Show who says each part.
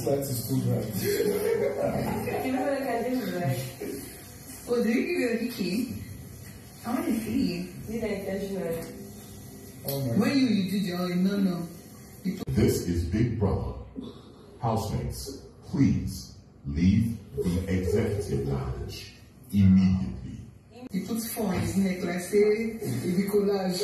Speaker 1: this light is too bright.
Speaker 2: You know what I can do, right?
Speaker 3: Oh, did you give you a key? I want to see.
Speaker 2: Did I intentionally?
Speaker 1: Oh my
Speaker 3: When you did your own, no.
Speaker 4: This is Big Brother. Housemates, please leave the executive lounge immediately.
Speaker 3: He puts phone in his neck like say, it be collage.